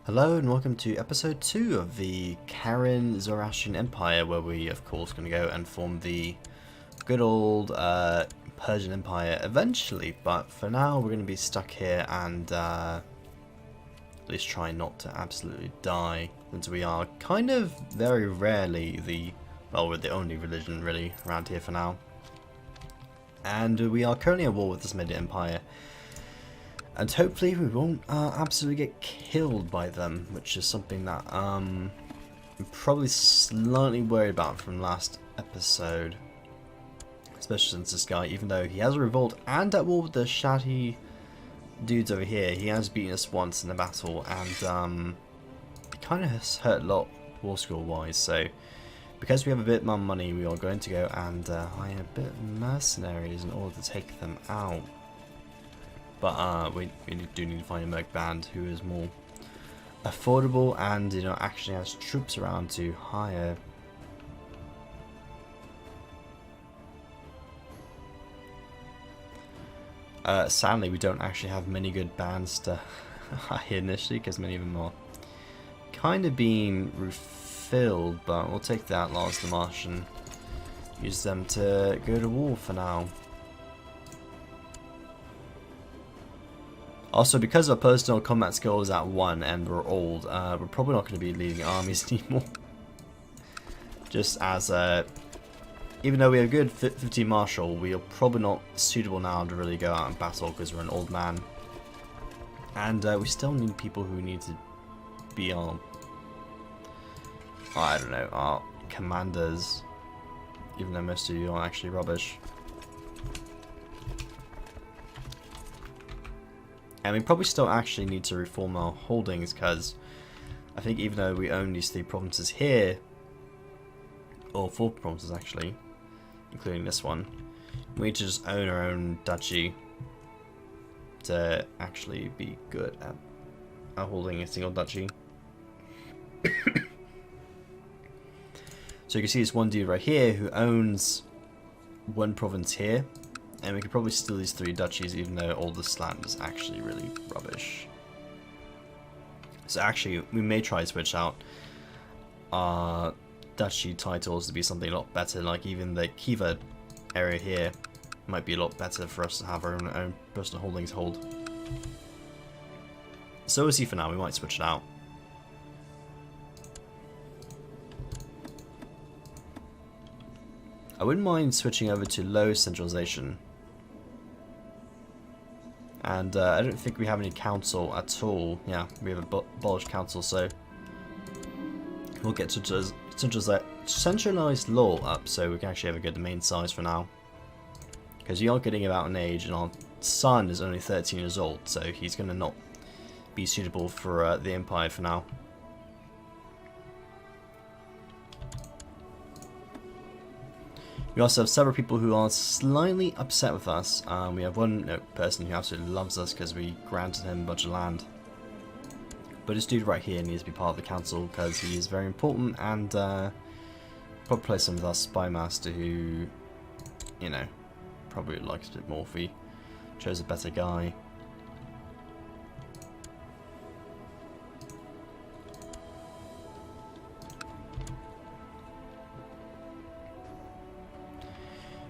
Hello and welcome to episode 2 of the Karen Zoroastrian Empire, where we of course going to go and form the good old Persian Empire eventually, but for now we're going to be stuck here and at least try not to absolutely die, since we are kind of very rarely we're the only religion really around here for now. And we are currently at war with this Mid Empire. And hopefully we won't absolutely get killed by them, which is something that I'm probably slightly worried about from last episode. Especially since this guy, even though he has a revolt and at war with the shouty dudes over here, he has beaten us once in a battle, and he kind of has hurt a lot war score wise. So because we have a bit more money, we are going to go and hire a bit of mercenaries in order to take them out. But we do need to find a merc band who is more affordable and actually has troops around to hire. Sadly, we don't actually have many good bands to hire initially, because many of them are kind of being refilled. But we'll take the Outlaws, the Marsh, and use them to go to war for now. Also, because our personal combat skill is at 1 and we're old, we're probably not going to be leading armies anymore. Just as, even though we have good 15 martial, we are probably not suitable now to really go out and battle because we're an old man. And we still need people who need to be our, I don't know, our commanders, even though most of you are actually rubbish. And we probably still actually need to reform our holdings, because I think even though we own these 3 provinces here, or 4 provinces actually, including this one, we need to just own our own duchy to actually be good at holding a single duchy. So you can see this one dude right here who owns 1 province here. And we could probably steal these 3 duchies, even though all this land is actually really rubbish. So actually, we may try to switch out our duchy titles to be something a lot better. Like even the Kiva area here might be a lot better for us to have our own personal holdings hold. So we'll see for now. We might switch it out. I wouldn't mind switching over to low centralization. And I don't think we have any council at all. Yeah, we have abolished council, so we'll get centralized law up so we can actually have a good domain size for now. Because you are getting about an age, and our son is only 13 years old, so he's going to not be suitable for the Empire for now. We also have several people who are slightly upset with us. We have one person who absolutely loves us because we granted him a bunch of land. But this dude right here needs to be part of the council because he is very important, and probably place him with our spy master who, probably likes a bit more if we chose a better guy.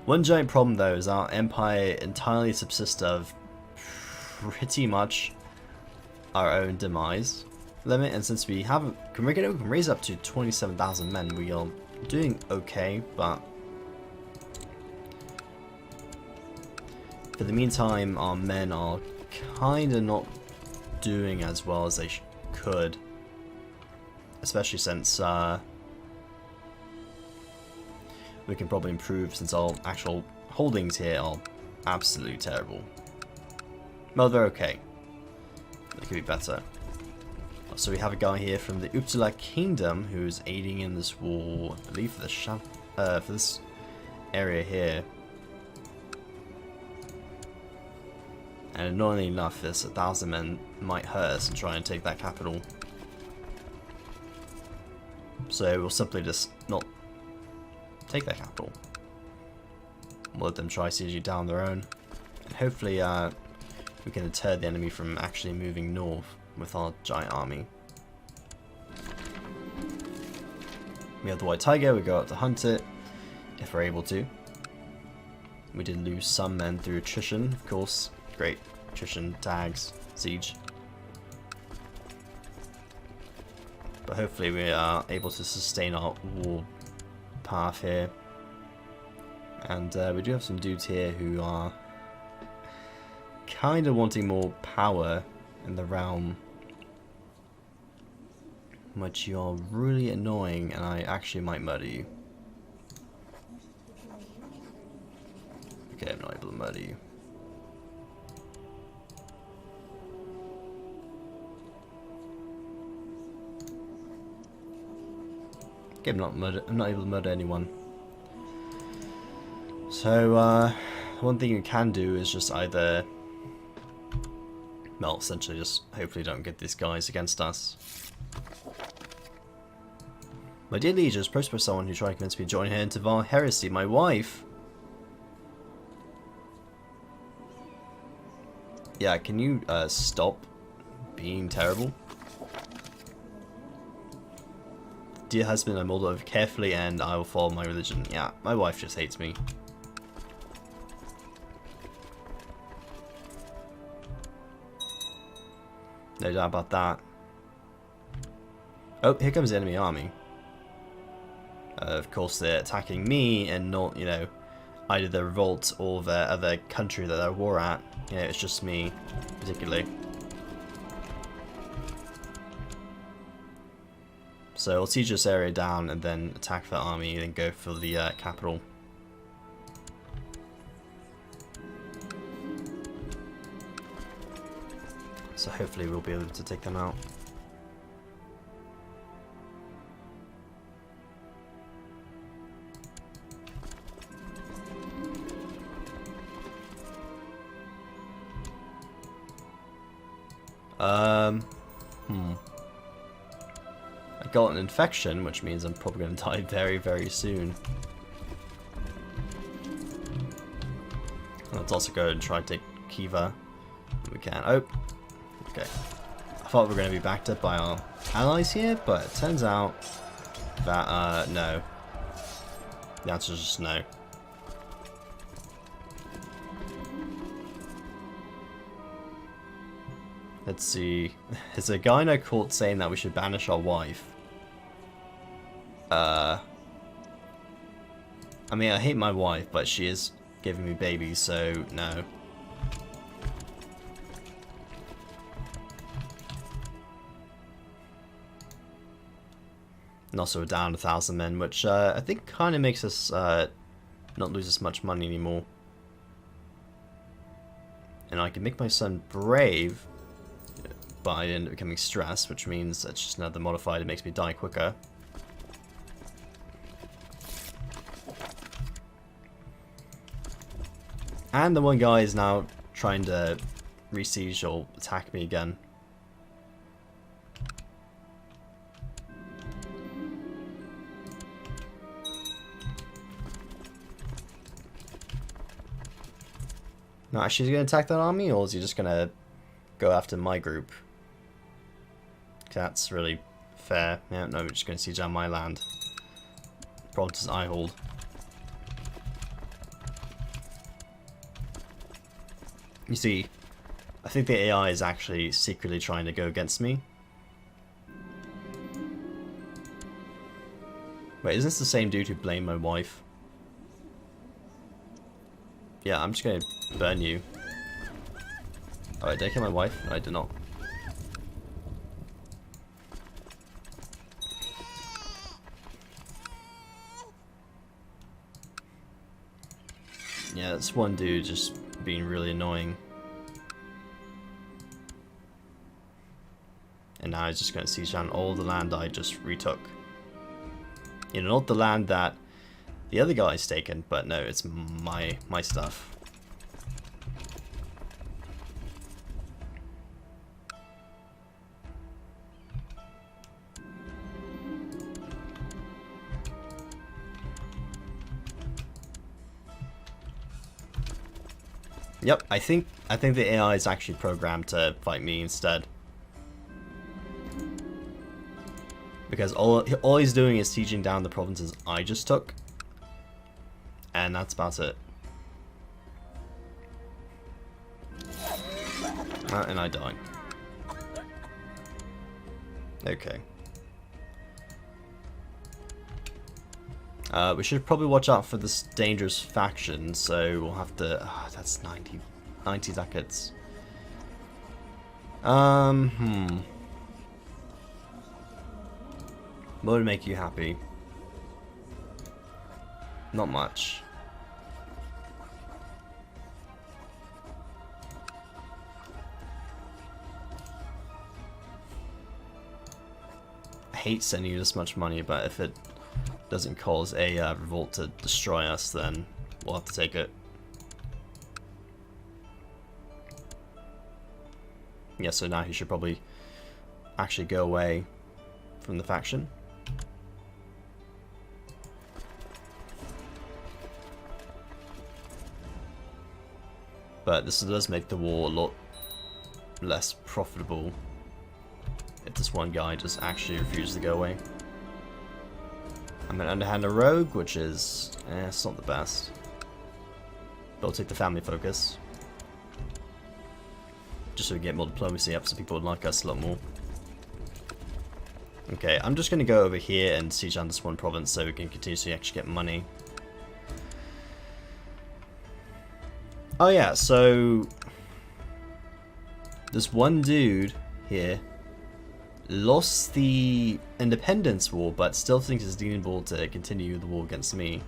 One giant problem though is our empire entirely subsists of pretty much our own demise limit, and since we can raise up to 27,000 men, we are doing okay, but for the meantime our men are kinda not doing as well as they could, especially since we can probably improve, since our actual holdings here are absolutely terrible. Well, they're okay. They could be better. So we have a guy here from the Uppsala Kingdom who's aiding in this war, I believe for this area here. And annoyingly enough, this 1,000 men might hurt us and try and take that capital. So we'll simply just not take that capital. We'll let them try siege down their own. And hopefully we can deter the enemy from actually moving north with our giant army. We have the white tiger, we go out to hunt it, if we're able to. We did lose some men through attrition, of course. Great. Attrition, tags, siege. But hopefully we are able to sustain our war path here. And we do have some dudes here who are kind of wanting more power in the realm, which you are really annoying, and I actually might murder you. Okay, I'm not able to murder you. Okay, I'm not able to murder anyone. So, one thing you can do is just either, well, essentially just hopefully don't get these guys against us. My dear lieges, post for someone who tried to convince me to join her into vile heresy. My wife. Yeah, can you stop being terrible? Dear husband, I mulled over carefully and I will follow my religion. Yeah, my wife just hates me. No doubt about that. Oh, here comes the enemy army. Of course, they're attacking me and not, you know, either the revolt or the other country that they're at war at. You know, it's just me, particularly. So I'll siege this area down and then attack that army and then go for the capital. So hopefully we'll be able to take them out. I got an infection, which means I'm probably going to die very, very soon. Let's also go and try and take Kiva. If we can. Oh, okay. I thought we were going to be backed up by our allies here, but it turns out that, no. The answer is just no. Let's see. There's a guy in our court saying that we should banish our wife. I mean, I hate my wife, but she is giving me babies, so no. And also we're down 1,000 men, which I think kind of makes us not lose as much money anymore. And I can make my son brave, but I end up becoming stressed, which means that's just another modifier that makes me die quicker. And the one guy is now trying to re-siege or attack me again. No, actually, is he going to attack that army, or is he just going to go after my group? That's really fair. Yeah, no, we're just going to siege down my land. Provinces I hold. You see, I think the AI is actually secretly trying to go against me. Wait, isn't this the same dude who blamed my wife? Yeah, I'm just going to burn you. Alright, did I kill my wife? No, I did not. Yeah, that's one dude just being really annoying. And now he's just going to siege down all the land I just retook. You know, not the land that the other guy's taken, but no, it's my stuff. Yep, I think the AI is actually programmed to fight me instead. Because all he's doing is sieging down the provinces I just took. And that's about it. And I die. Okay. We should probably watch out for this dangerous faction, so we'll have to... that's 90 ducats. What would make you happy? Not much. I hate sending you this much money, but if it doesn't cause a revolt to destroy us, then we'll have to take it. Yeah, so now he should probably actually go away from the faction. But this does make the war a lot less profitable if this one guy just actually refuses to go away. I'm an underhanded rogue, which is... it's not the best. But I'll take the family focus. Just so we get more diplomacy up so people would like us a lot more. Okay, I'm just going to go over here and siege down this one province so we can continuously actually get money. Oh yeah, so... this one dude here lost the independence war, but still thinks it's reasonable to continue the war against me.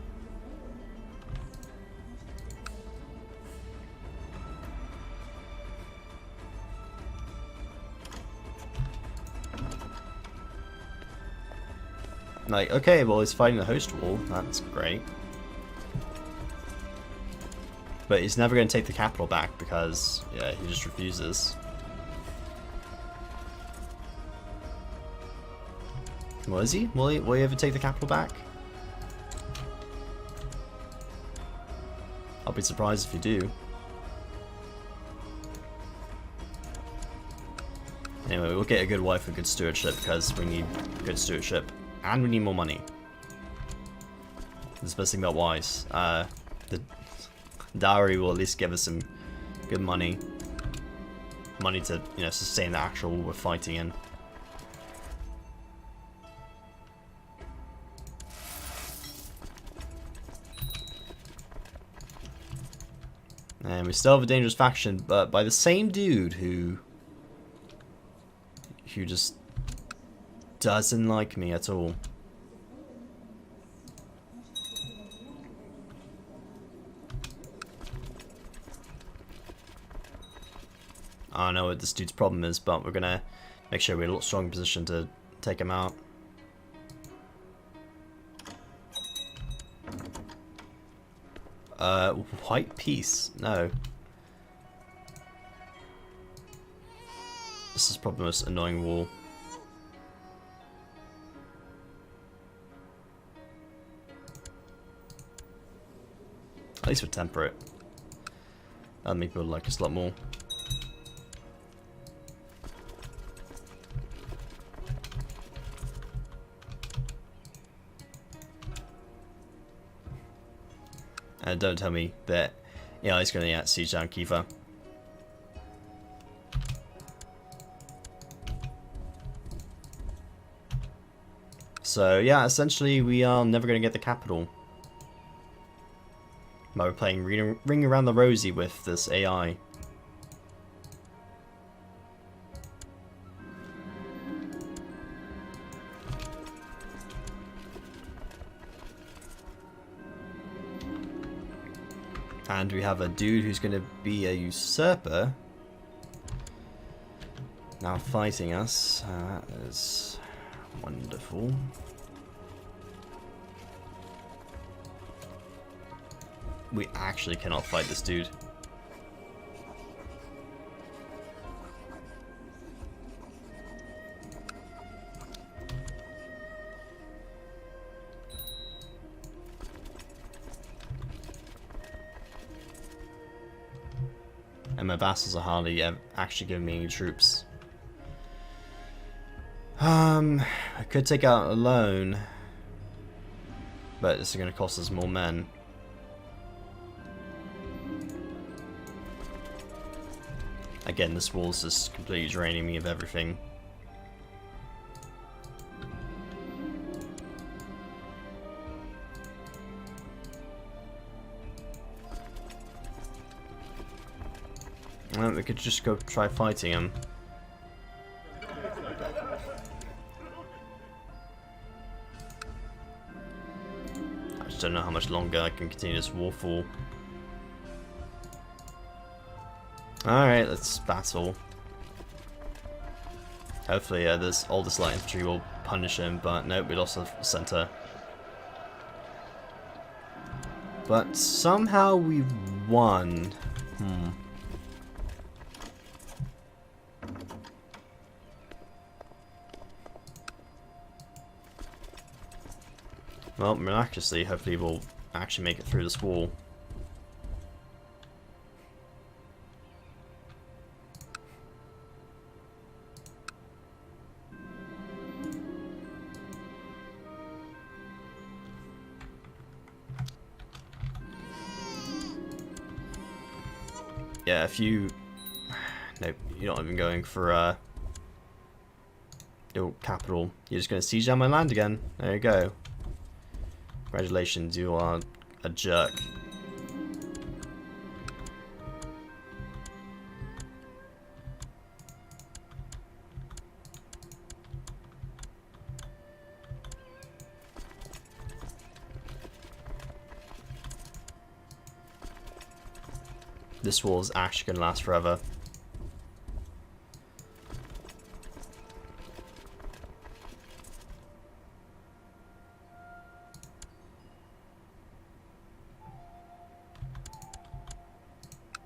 Like, okay, well, he's fighting the host wall. That's great. But he's never going to take the capital back because, yeah, he just refuses. Well, is he? Will he ever take the capital back? I'll be surprised if you do. Anyway, we'll get a good wife and good stewardship because we need good stewardship. And we need more money. That's the best thing about wives. The dowry will at least give us some good money. Money to, you know, sustain the actual war we're fighting in. And we still have a dangerous faction, but by the same dude who just doesn't like me at all. I don't know what this dude's problem is, but we're gonna make sure we're in a lot stronger position to take him out. White peace? No. This is probably the most annoying war. At least we're temperate. That'll make people like us a lot more. And don't tell me that, yeah, he's going to siege down Kiefer. So yeah, essentially we are never going to get the capital. But we're playing Ring Around the Rosie with this AI. And we have a dude who's going to be a usurper now fighting us. That is wonderful. We actually cannot fight this dude. And my vassals are hardly actually giving me any troops. I could take out a loan, but this is going to cost us more men. Again, this wall's just completely draining me of everything. Well, we could just go try fighting him. I just don't know how much longer I can continue this war for. Alright, let's battle. Hopefully all this light infantry will punish him, but nope, we lost the center. But somehow we've won. Well, miraculously, hopefully we'll actually make it through this wall. Yeah, if you... Nope, you're not even going for your capital. You're just going to siege down my land again. There you go. Congratulations, you are a jerk. This war is actually going to last forever.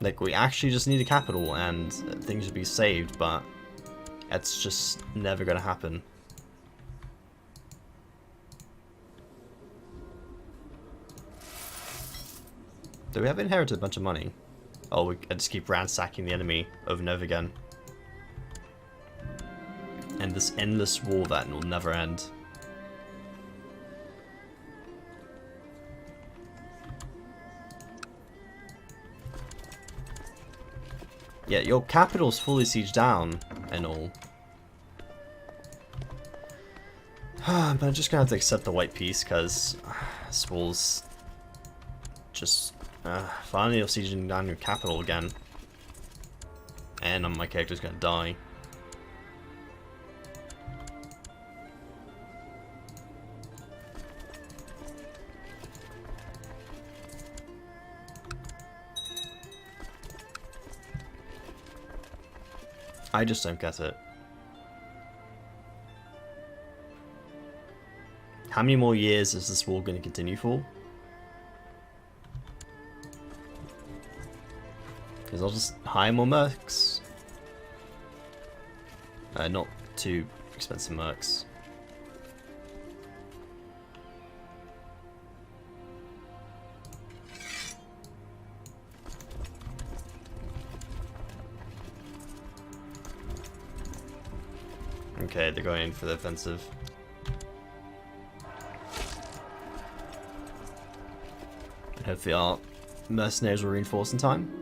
Like, we actually just need a capital and things would be saved, but it's just never going to happen. Do we have inherited a bunch of money? Oh, I just keep ransacking the enemy over and over again. And this endless war that will never end. Yeah, your capital's fully sieged down and all. But I'm just gonna have to accept the white peace because this wall's just finally you're sieging down your capital again. And my character's gonna die. I just don't get it. How many more years is this war going to continue for? Because I'll just hire more mercs. Not too expensive mercs. Okay, they're going in for the offensive. And hopefully our mercenaries will reinforce in time.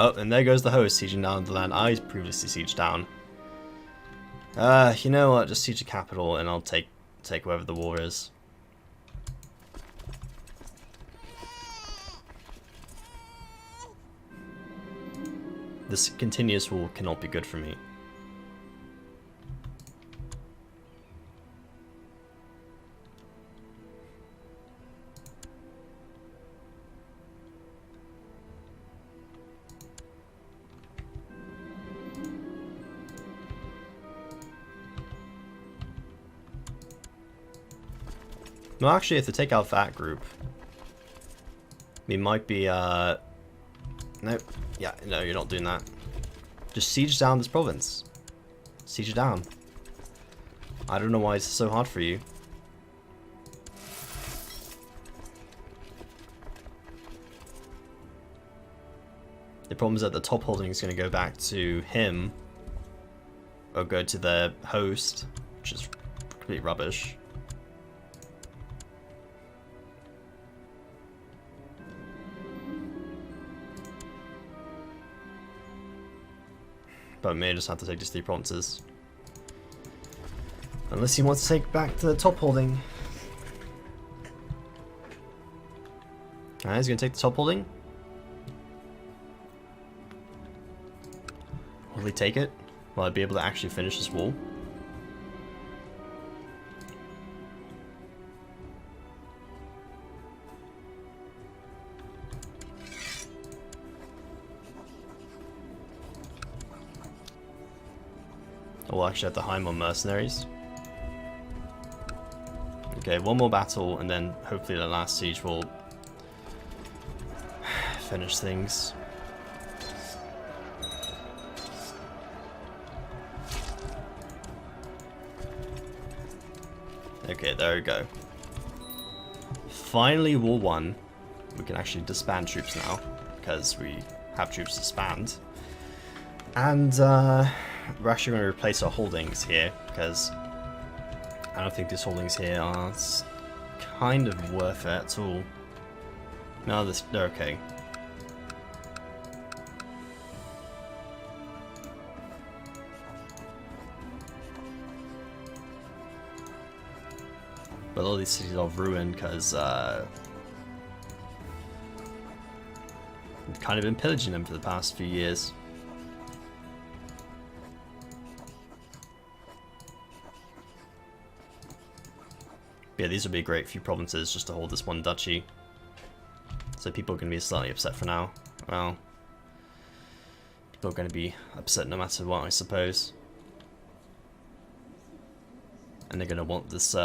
Oh, and there goes the host sieging down the land I previously sieged down. You know what? Just siege the capital, and I'll take wherever the war is. This continuous war cannot be good for me. No, actually, if they take out that group, we might be, nope. Yeah, no, you're not doing that. Just siege down this province. Siege it down. I don't know why it's so hard for you. The problem is that the top holding is going to go back to him, or go to the host, which is complete rubbish. But we may just have to take these 3 provinces. Unless he wants to take back the top holding. Alright, he's going to take the top holding. Will he take it? Will I be able to actually finish this wall? We'll actually have to hire more mercenaries. Okay, one more battle and then hopefully the last siege will finish things. Okay, there we go. Finally, War 1. We can actually disband troops now, because we have troops disband. And we're actually going to replace our holdings here, because I don't think these holdings here are kind of worth it at all. No, they're okay. But all these cities are ruined because we've kind of been pillaging them for the past few years. But yeah, these would be a great few provinces just to hold this one duchy. So people are going to be slightly upset for now. Well, people are going to be upset no matter what, I suppose. And they're going to want this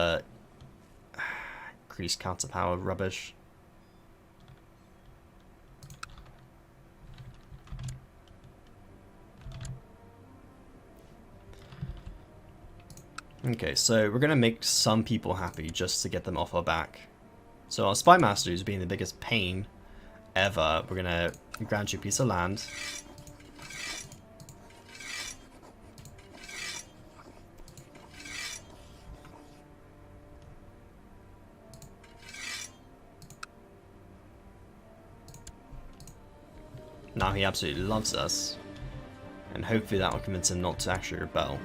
increased counter power rubbish. Okay, so we're gonna make some people happy just to get them off our back. So our spy master, who's being the biggest pain ever, we're gonna grant you a piece of land. Now he absolutely loves us, and hopefully that will convince him not to actually rebel.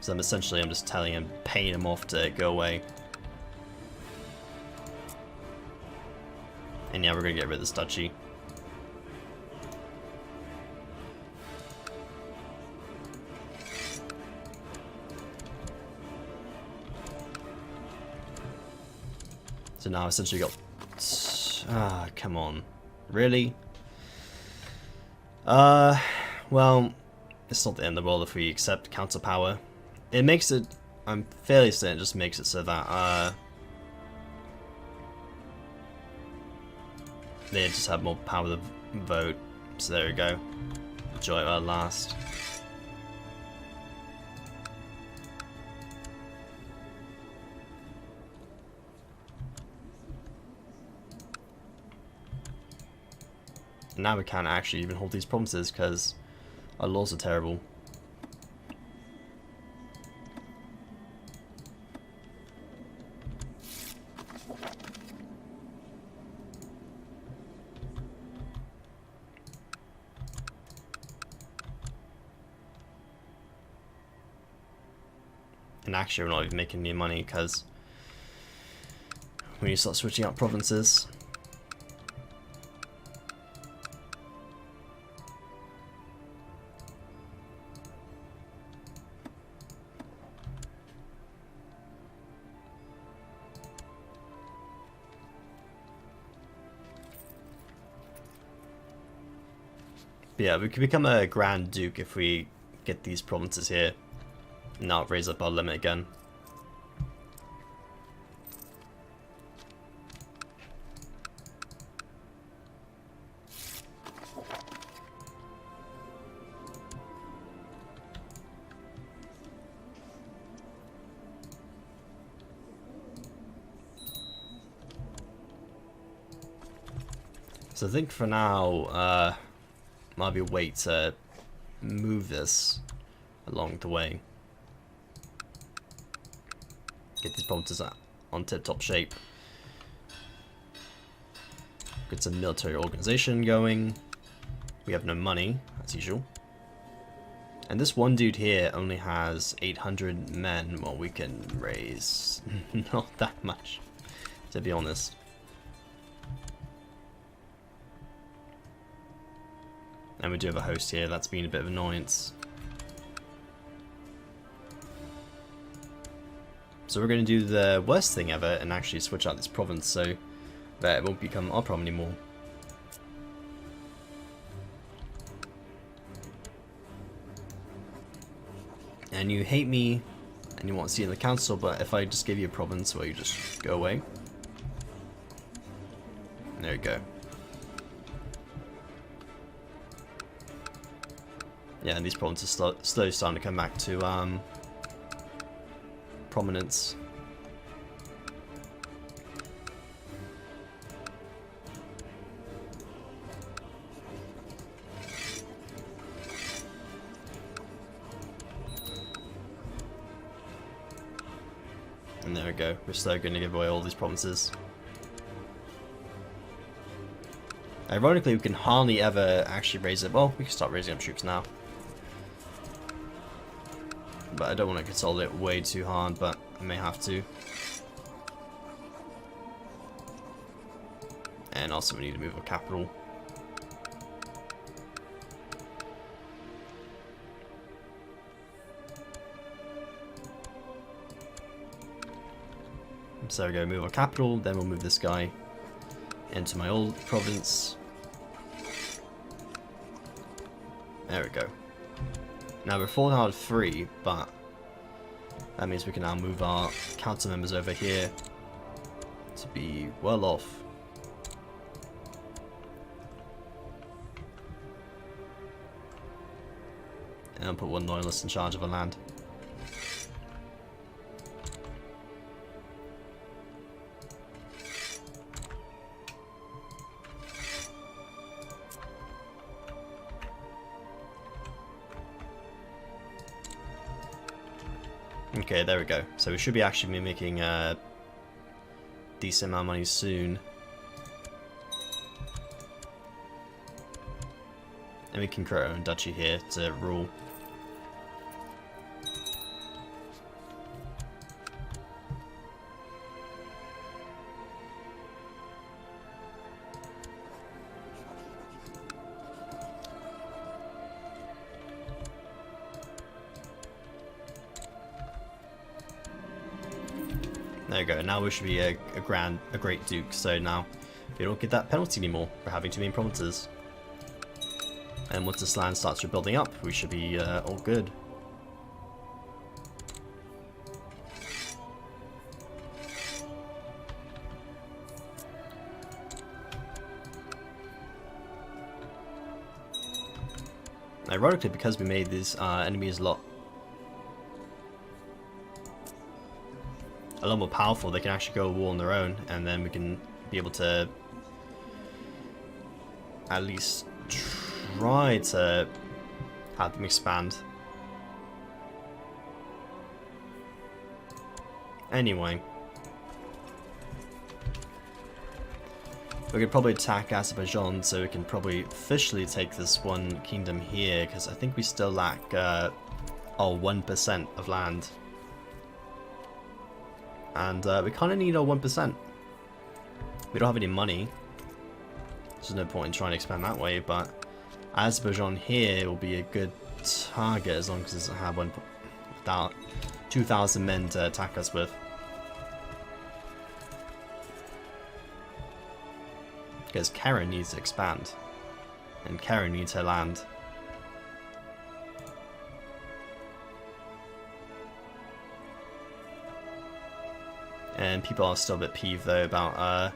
So I'm just telling him, paying him off to go away. And yeah, we're gonna get rid of this duchy. So now essentially got... Ah, come on. Really? Well, it's not the end of the world if we accept counter power. It makes it... I'm fairly certain it just makes it so that, they just have more power to vote. So there we go. Enjoy it at last. Now we can't actually even hold these provinces because our laws are terrible. And actually we're not even making any money because when you start switching out provinces. But yeah, we could become a Grand Duke if we get these provinces here. Now raise up our limit again. So I think for now, might be a way to move this along the way. Get these provinces on tip-top shape. Get some military organization going. We have no money, as usual. And this one dude here only has 800 men. Well, we can raise not that much, to be honest. And we do have a host here, that's been a bit of an annoyance. So we're going to do the worst thing ever and actually switch out this province so that it won't become our problem anymore. And you hate me and you want to see in the council, but if I just give you a province where you just go away. There we go. Yeah, and these provinces slowly starting to come back to prominence. And there we go, we're slowly going to give away all these provinces. Ironically, we can hardly ever actually raise it. Well, we can start raising up troops now. But I don't want to consolidate way too hard, but I may have to. And also we need to move our capital. So we go move our capital, then we'll move this guy into my old province. There we go. Now we're 4 out of 3, but that means we can now move our council members over here to be well off. And I'll put one loyalist in charge of the land. Okay, there we go. So we should be actually making a decent amount of money soon. And we can create our own duchy here to rule. There you go, now we should be a great duke, so now we don't get that penalty anymore for having too many provinces. And once this land starts rebuilding up, we should be all good. Ironically, because we made these enemies a lot more powerful, they can actually go to war on their own, and then we can be able to at least try to have them expand. Anyway, we could probably attack Azerbaijan, so we can probably officially take this one kingdom here, because I think we still lack 1% of land. And we kind of need our 1%. We don't have any money. There's no point in trying to expand that way, but Azerbaijan here will be a good target as long as it doesn't have 2,000 men to attack us with. Because Karen needs to expand. And Karen needs her land. And people are still a bit peeved though about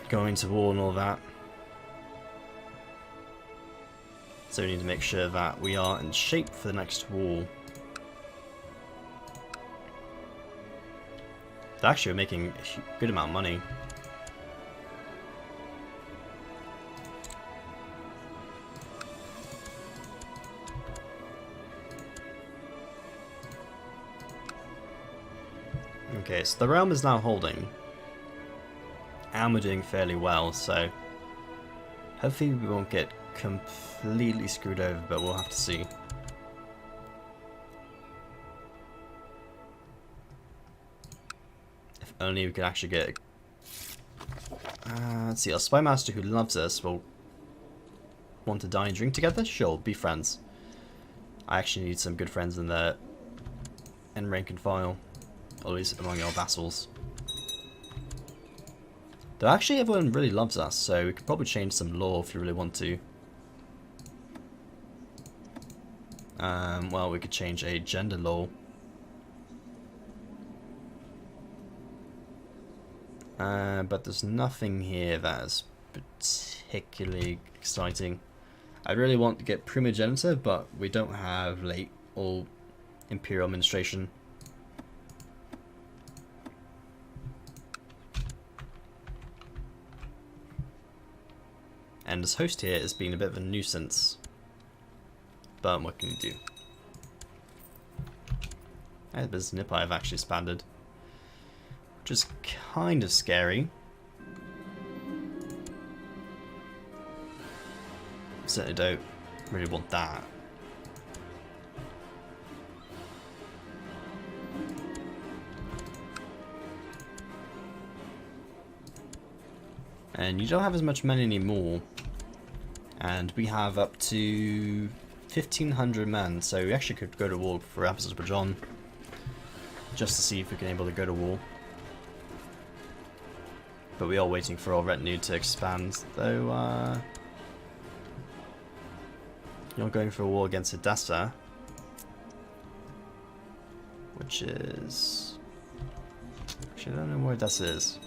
going to war and all that. So we need to make sure that we are in shape for the next war. They're actually making a good amount of money. Okay, so the realm is now holding. And we're doing fairly well, so hopefully we won't get completely screwed over, but we'll have to see. If only we could actually get... let's see, our spy master who loves us will want to dine and drink together? Sure, be friends. I actually need some good friends in there, in rank and file. Or at least among our vassals. Though actually everyone really loves us, so we could probably change some law if you really want to. Well, we could change a gender law. But there's nothing here that is particularly exciting. I really want to get primogeniture, but we don't have late or imperial administration. And this host here has been a bit of a nuisance. But what can you do? The business Nippi have actually expanded. Which is kind of scary. Certainly don't really want that. And you don't have as much money anymore. And we have up to 1,500 men, so we actually could go to war for Azerbaijan. Just to see if we can able to go to war. But we are waiting for our retinue to expand, though you're going for a war against Edessa. Which is... actually I don't know where Edessa is.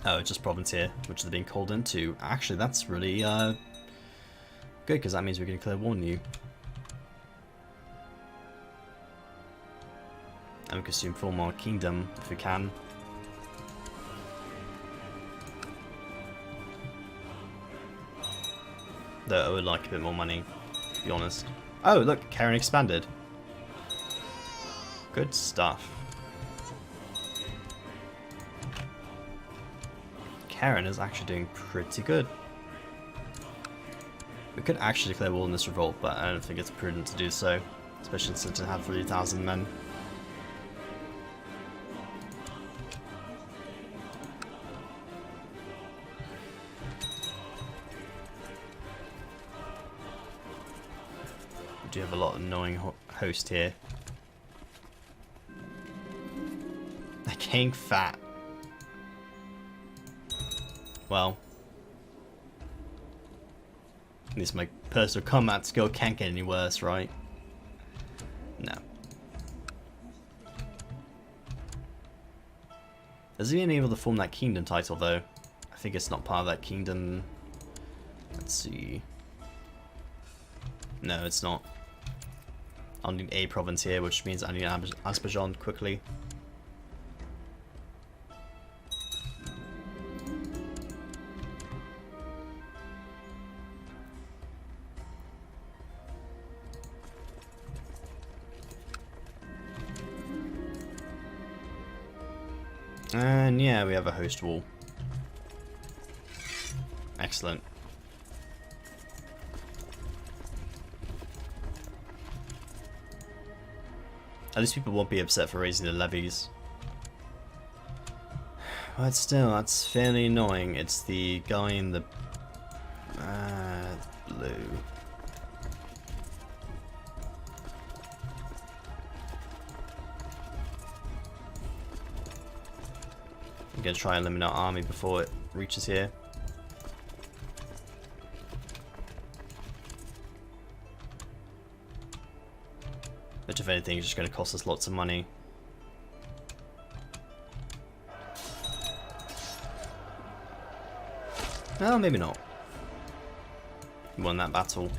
Oh, it's just province here, which they're being called into. Actually, that's really good, because that means we can declare war on you. And we can soon form our kingdom, if we can. Though I would like a bit more money, to be honest. Oh, look, Karen expanded. Good stuff. Karen is actually doing pretty good. We could actually declare war on this revolt, but I don't think it's prudent to do so, especially since it had 3,000 men. We do have a lot of annoying host here. They're getting fat. Well, at least my personal combat skill can't get any worse, right? No. Has he been able to form that kingdom title, though? I think it's not part of that kingdom. Let's see. No, it's not. I'll need a province here, which means I need Azerbaijan quickly. And yeah, we have a host wall. Excellent. At least people won't be upset for raising the levies. But still, that's fairly annoying. It's the guy in the blue. I'm going to try and eliminate our army before it reaches here. which if anything is just going to cost us lots of money. Well, maybe not. We won that battle.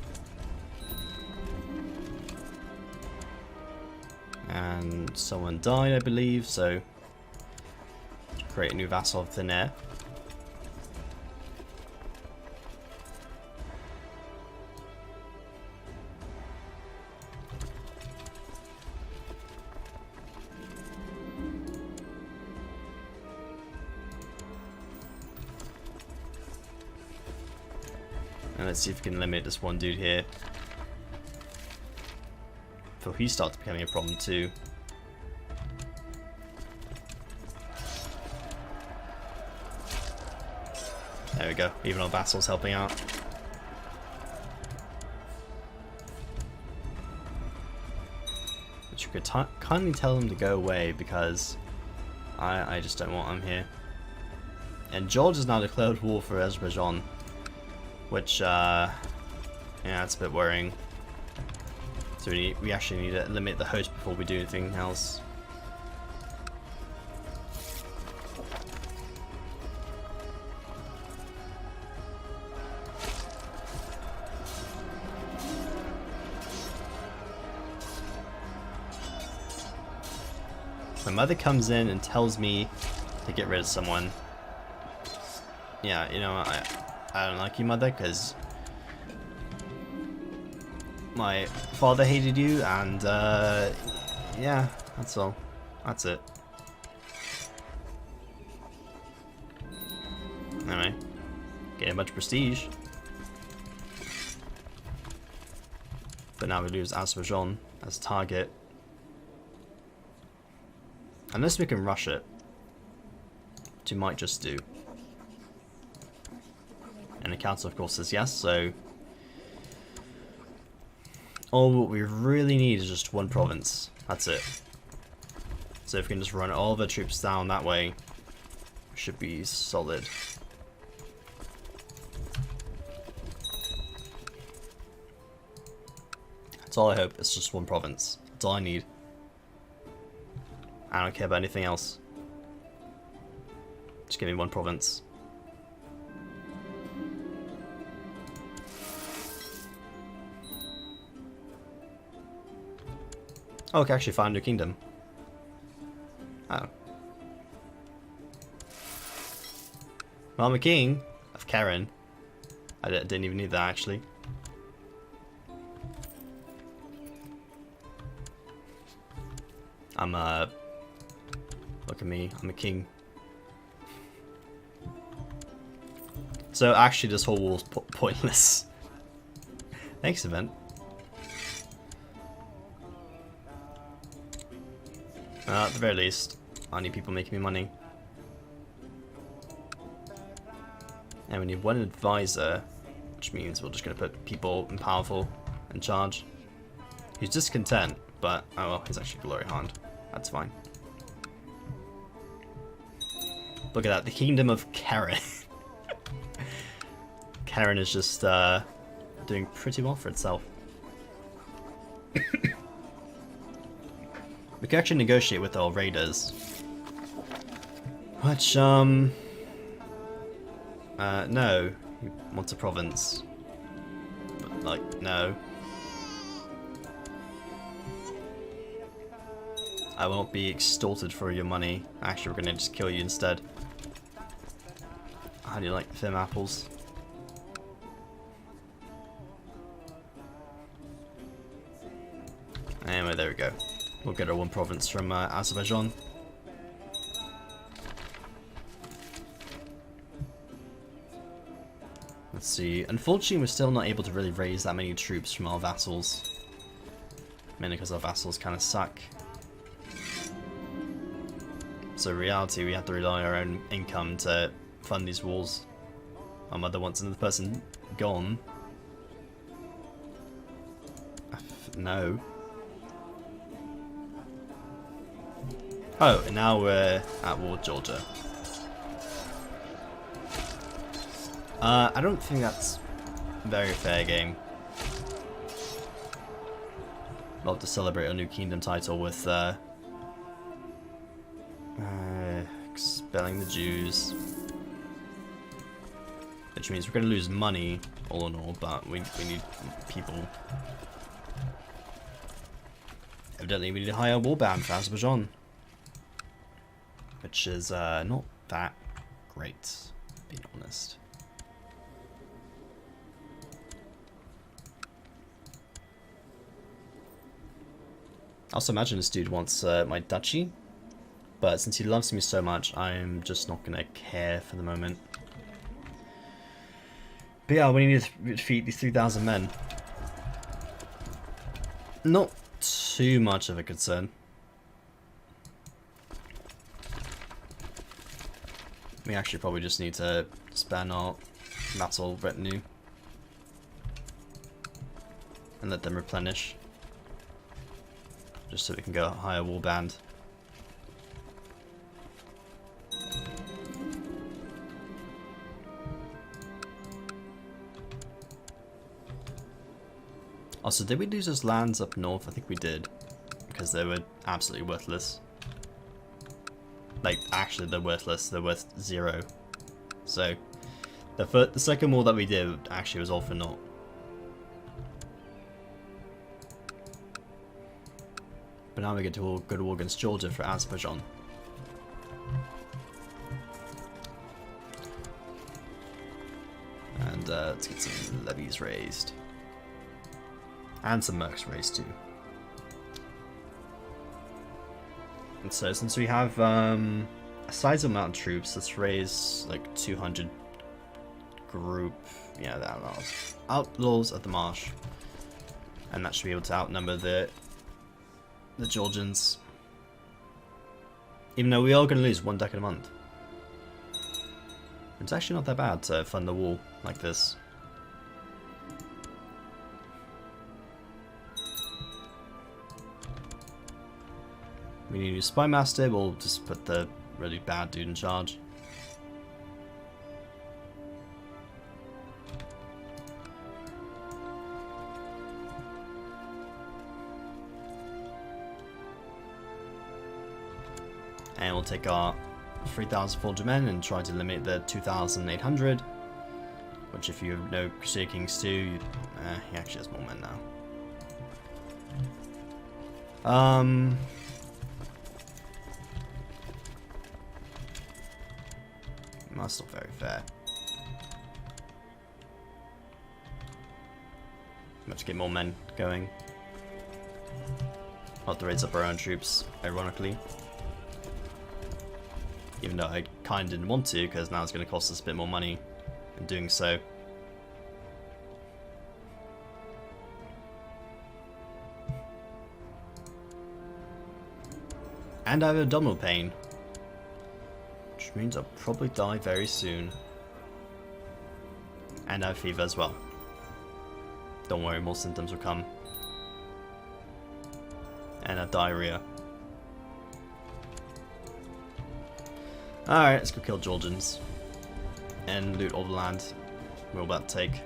And someone died, I believe, so create a new vassal of thin air. And let's see if we can limit this one dude here before he starts becoming a problem too. There we go, even our vassal's helping out. Which you could kindly tell them to go away because I just don't want them here. And George has now declared war for Azerbaijan, which, yeah, it's a bit worrying. So we actually need to limit the host before we do anything else. My mother comes in and tells me to get rid of someone. Yeah, you know, I don't like you, mother, because my father hated you, and yeah, that's all. That's it. Anyway, getting a bunch of prestige. But now we lose Azerbaijan as target. Unless we can rush it, which we might just do. And the council, of course, says yes, so all what we really need is just one province. That's it. So if we can just run all the troops down that way, we should be solid. That's all I hope. It's just one province. That's all I need. I don't care about anything else. Just give me one province. Oh, I can actually find a kingdom. Oh. Well, I'm a king of Karen. I didn't even need that, actually. Look at me, I'm a king. So actually this whole war's pointless. Thanks, event. At the very least, I need people making me money. And we need one advisor, which means we're just going to put people in powerful in charge. He's discontent, but oh well, he's actually glory hound. That's fine. Look at that, the kingdom of Karen. Karen is just doing pretty well for itself. We can actually negotiate with our raiders. Which, no. He wants a province. But, like, no. I won't be extorted for your money. Actually, we're gonna just kill you instead. How do you like the thin apples? Anyway, there we go. We'll get our one province from Azerbaijan. Let's see. Unfortunately, we're still not able to really raise that many troops from our vassals. Mainly because our vassals kind of suck. So in reality, we have to rely on our own income to fund these wars. My mother wants another person gone. No. Oh, and now we're at war with Georgia. I don't think that's a very fair game. love to celebrate our new kingdom title with expelling the Jews. Which means we're going to lose money, all in all, but we need people. Evidently we need a higher warband for Azerbaijan. Which is not that great, being honest. I also imagine this dude wants my duchy, but since he loves me so much, I'm just not going to care for the moment. But yeah, we need to defeat these 3,000 men. Not too much of a concern. We actually probably just need to span our battle retinue and let them replenish, just so we can go higher warband. Also, did we lose those lands up north? I think we did, because they were absolutely worthless. Like, actually, they're worthless. They're worth 0. So, the second war that we did actually was all for naught. But now we get to go to war against Georgia for Azerbaijan. And let's get some levies raised. And some mercs raised too. And so since we have a sizable amount of troops, let's raise like 200 group, yeah, the outlaws of the marsh. And that should be able to outnumber the Georgians. Even though we are going to lose 1 ducat a month. It's actually not that bad to fund the wall like this. We need a spy master, we'll just put the really bad dude in charge. And we'll take our 3,400 men and try to limit the 2,800. Which, if you know Crusader Kings 2, he actually has more men now. That's not very fair. Let's get more men going. Not to raise up our own troops, ironically. Even though I kind of didn't want to, because now it's going to cost us a bit more money in doing so. And I have abdominal pain. Which means I'll probably die very soon. And I have fever as well. Don't worry, more symptoms will come. And I have diarrhea. Alright, let's go kill Georgians. And loot all the land we're about to take.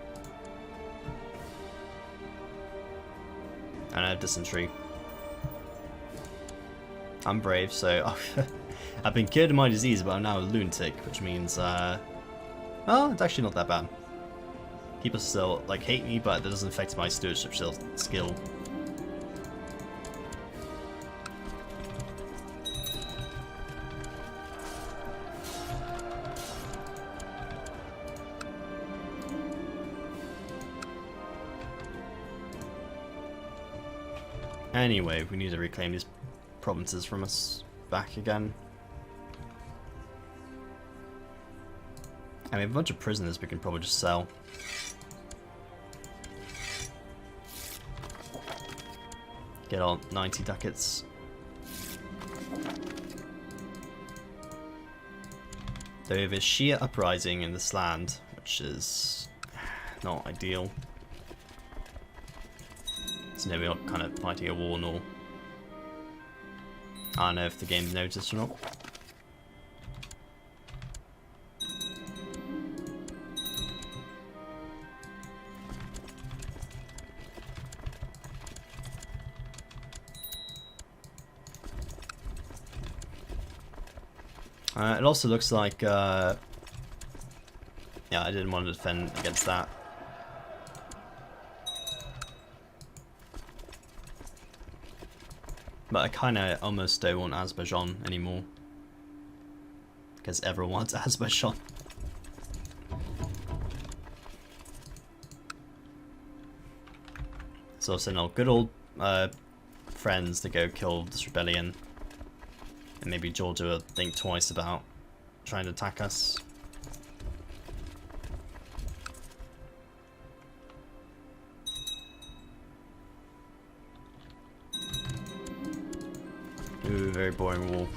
And I have dysentery. I'm brave, so I've been cured of my disease, but I'm now a lunatic, which means, well, it's actually not that bad. People still, like, hate me, but that doesn't affect my stewardship skill. Anyway, we need to reclaim these provinces from us back again. I mean, a bunch of prisoners we can probably just sell. Get all 90 ducats. Though we have a Shia uprising in this land, which is not ideal. So now we're not kind of fighting a war nor. I don't know if the game's noticed or not. It also looks like, yeah, I didn't want to defend against that. But I kind of almost don't want Azerbaijan anymore. Because everyone wants Azerbaijan. So I'll send our good old friends to go kill this rebellion. And maybe Georgia will think twice about trying to attack us. Ooh, very boring wall.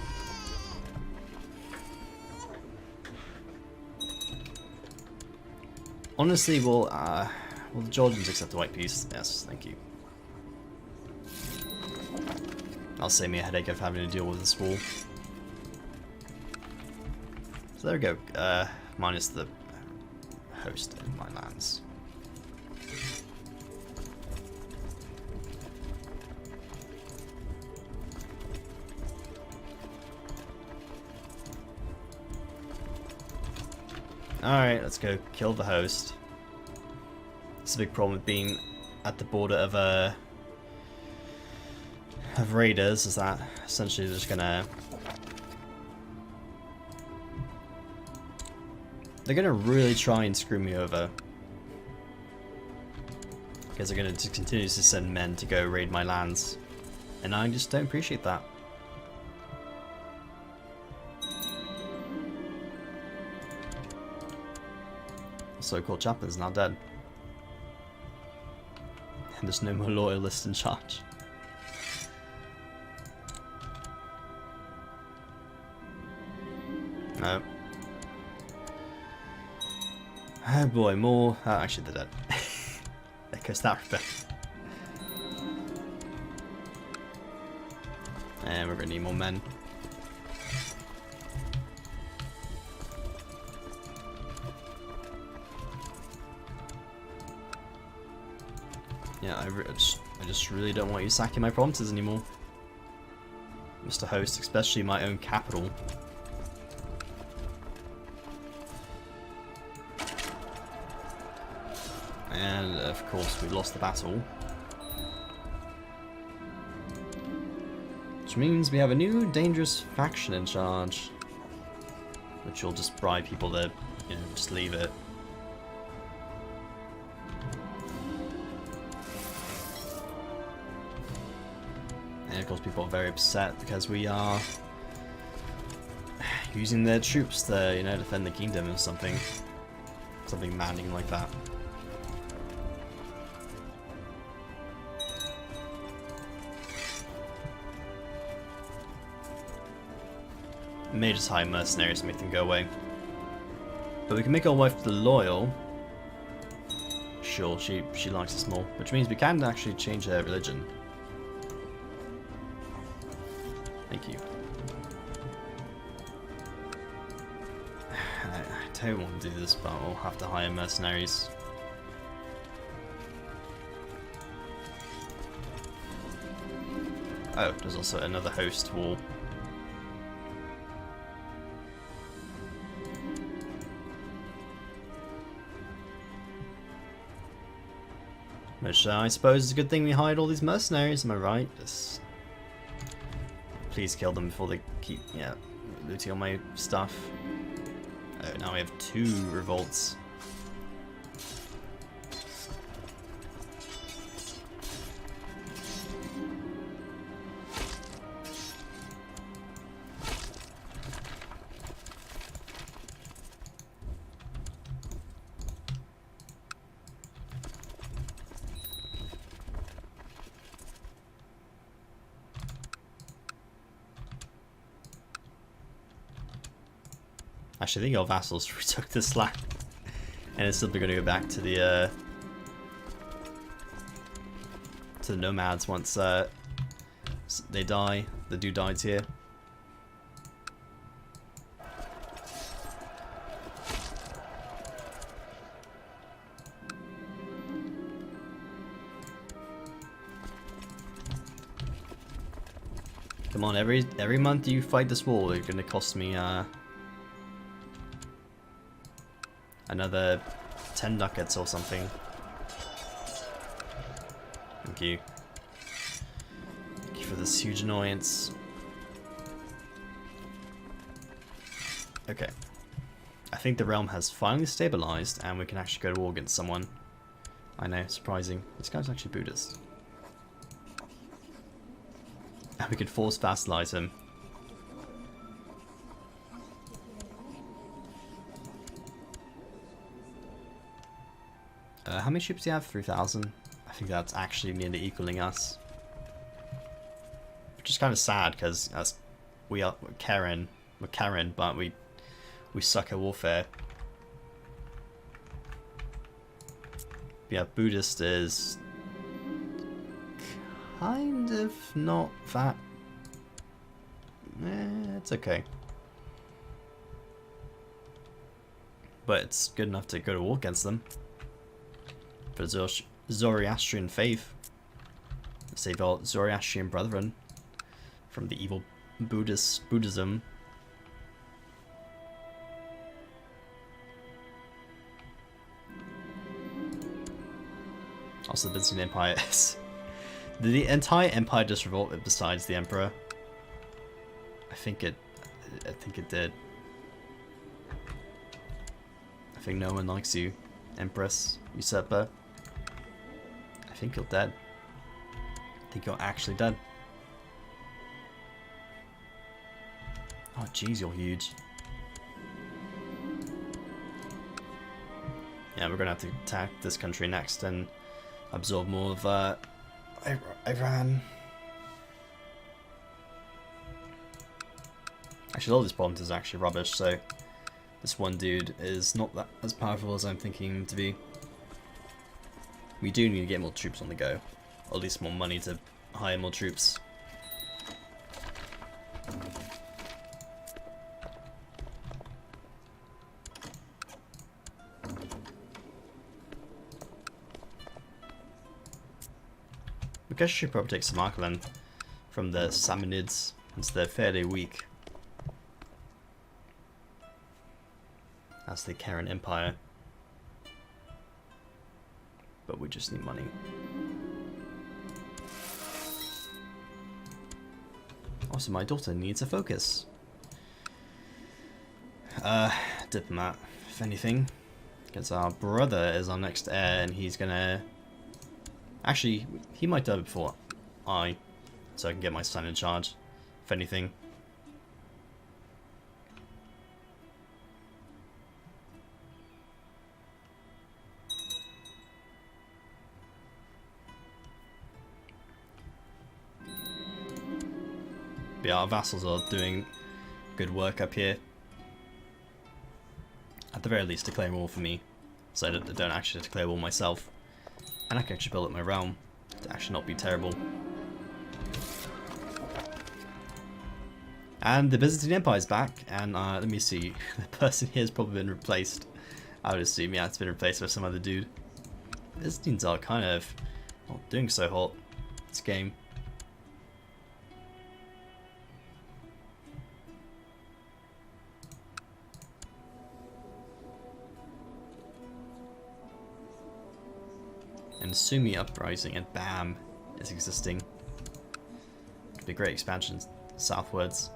Honestly, will the Georgians accept the white peace? Yes, thank you. That'll save me a headache of having to deal with this wall. So there we go. Minus the host in my lands. Alright, let's go kill the host. It's a big problem with being at the border of raiders, is that essentially they're just gonna... They're gonna really try and screw me over. Because they're gonna just continue to send men to go raid my lands. And I just don't appreciate that. So-called chaplain's now dead. And there's no more loyalists in charge. No. Oh boy, more. Oh, actually, they're dead. There goes that rebellion. And we're gonna need more men. Yeah, I just really don't want you sacking my provinces anymore, Mr. Host, especially my own capital. And of course we lost the battle. Which means we have a new dangerous faction in charge. Which will just bribe people to, you know, just leave it. And of course people are very upset because we are using their troops to, you know, defend the kingdom or something. Something maddening like that. May just hire mercenaries to make them go away. But we can make our wife the loyal. Sure, she likes us more. Which means we can actually change her religion. Thank you. I don't want to do this, but we'll have to hire mercenaries. Oh, there's also another host wall. Which I suppose is a good thing we hired all these mercenaries, am I right? Just please kill them before they keep, yeah, looting all my stuff. Oh, now we have 2 revolts. Actually, I think our vassals retook this land, and it's simply going to go back to the nomads once they die. The dude died here. Come on, every month you fight this war, it's going to cost me Another 10 ducats or something. Thank you. Thank you for this huge annoyance. Okay. I think the realm has finally stabilized and we can actually go to war against someone. I know, surprising. This guy's actually Buddhist. And we could force vassalize him. How many troops do you have? 3,000? I think that's actually nearly equaling us. Which is kind of sad because we're Karen, but we suck at warfare. Yeah, Buddhist is kind of not that. It's okay. But it's good enough to go to war against them. For the Zoroastrian faith. Save our Zoroastrian brethren from the evil Buddhism. Also, the Byzantine Empire is... Did the entire empire just revolt besides the emperor? I think it did. I think no one likes you, Empress, usurper. I think you're dead. I think you're actually dead. Oh jeez, you're huge. Yeah, we're gonna have to attack this country next and absorb more of Iran. Actually, all these problems is actually rubbish, so this one dude is not that as powerful as I'm thinking him to be. We do need to get more troops on the go, or at least more money to hire more troops. I guess I should probably take Samarkand from the Samanids, since they're fairly weak. That's the Karen Empire. But we just need money. Also, my daughter needs a focus. Diplomat, if anything. Because our brother is our next heir and he's gonna... Actually, he might die before so I can get my son in charge, if anything. But yeah, our vassals are doing good work up here. At the very least, declare war for me, so I don't actually declare war myself. And I can actually build up my realm to actually not be terrible. And the Byzantine Empire is back, and let me see, the person here has probably been replaced. I would assume, yeah, it's been replaced by some other dude. Byzantines are kind of not doing so hot this game. And Sumi Uprising and BAM is existing. Could be a great expansion southwards.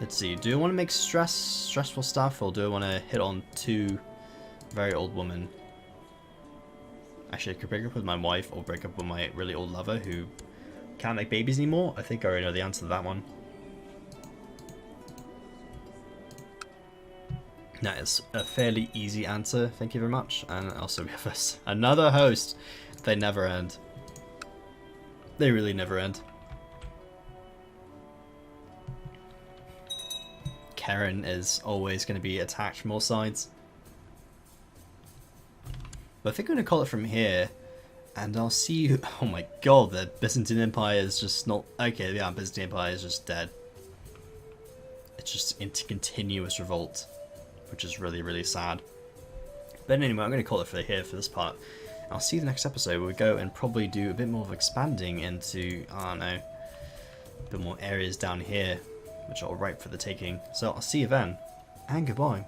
Let's see, do I want to make stressful stuff, or do I want to hit on two very old women? Actually, I could break up with my wife or break up with my really old lover who can't make babies anymore. I think I already know the answer to that one. That is a fairly easy answer, thank you very much. And also we have another host. They never end. They really never end. Karen is always going to be attacked from all sides. But I think I'm going to call it from here, and I'll see you... Oh my god, the Byzantine Empire is just not... Okay, yeah, Byzantine Empire is just dead. It's just into continuous revolt, which is really, really sad. But anyway, I'm going to call it for here for this part. I'll see you the next episode where we go and probably do a bit more of expanding into, I don't know, a bit more areas down here, which are ripe for the taking. So I'll see you then, and goodbye.